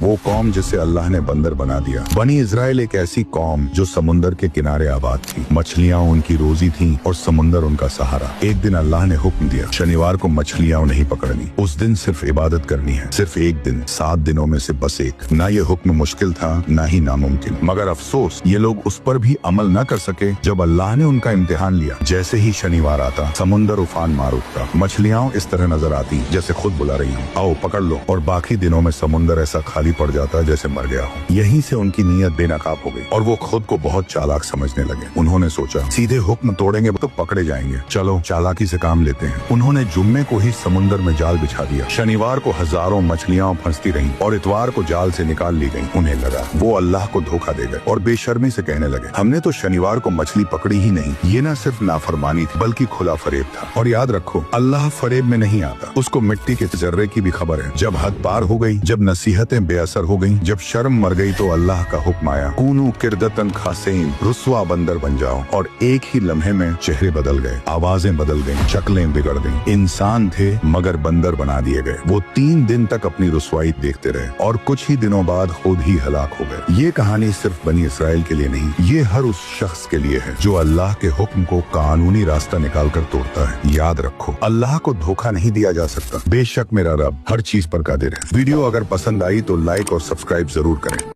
वो कौम जिसे अल्लाह ने बंदर बना दिया। बनी इजराइल एक ऐसी कौम जो समुंदर के किनारे आबाद थी। मछलियाँ उनकी रोजी थी और समुंदर उनका सहारा। एक दिन अल्लाह ने हुक्म दिया, शनिवार को मछलियाँ नहीं पकड़नी, उस दिन सिर्फ इबादत करनी है। सिर्फ एक दिन, 7 दिनों में से बस एक। ना ये हुक्म मुश्किल था, ना ही नामुमकिन, मगर अफसोस ये लोग उस पर भी अमल न कर सके। जब अल्लाह ने उनका इम्तिहान लिया, जैसे ही शनिवार आता, समुंदर उफान मार उठता। मछलियाँ इस तरह नजर आती जैसे खुद बुला रही हूँ, आओ पकड़ लो। और बाकी दिनों में समुंदर ऐसा खाली पड़ जाता जैसे मर गया हो। यहीं से उनकी नीयत बेनकाब हो गई और वो खुद को बहुत चालाक समझने लगे। उन्होंने सोचा, सीधे हुक्म तोड़ेंगे तो पकड़े जाएंगे, चलो चालाकी से काम लेते हैं। उन्होंने जुम्मे को ही समुंदर में जाल बिछा दिया। शनिवार को हजारों मछलियाँ फंसती रहीं और इतवार को जाल से निकाल ली गयी। उन्हें लगा वो अल्लाह को धोखा दे गए और बेशर्मी से कहने लगे, हमने तो शनिवार को मछली पकड़ी ही नहीं। ये न सिर्फ नाफरमानी थी बल्कि खुला फरेब था। और याद रखो, अल्लाह फरेब में नहीं आता, उसको मिट्टी के जर्रे की भी खबर है। जब हद पार हो गई, जब नसीहतें बेअसर हो गईं, जब शर्म मर गई, तो अल्लाह का हुक्म आया, कूनू किरदतन खासीन, रुस्वा बंदर बन जाओ। और एक ही लम्हे में चेहरे बदल गए, आवाजें बदल गईं, शक्लें बिगड़ गईं। इंसान थे मगर बंदर बना दिए गए। वो 3 दिन तक अपनी रुसवाई देखते रहे और कुछ ही दिनों बाद खुद ही हलाक हो गए। ये कहानी सिर्फ बनी इसराइल के लिए नहीं, ये हर उस शख्स के लिए है जो अल्लाह के हुक्म को कानूनी रास्ता निकाल कर तोड़ता है। याद रखो, अल्लाह को धोखा नहीं दिया जा सकता। बेशक मेरा रब हर चीज पर कादिर है। वीडियो अगर पसंद आई तो लाइक और सब्सक्राइब जरूर करें।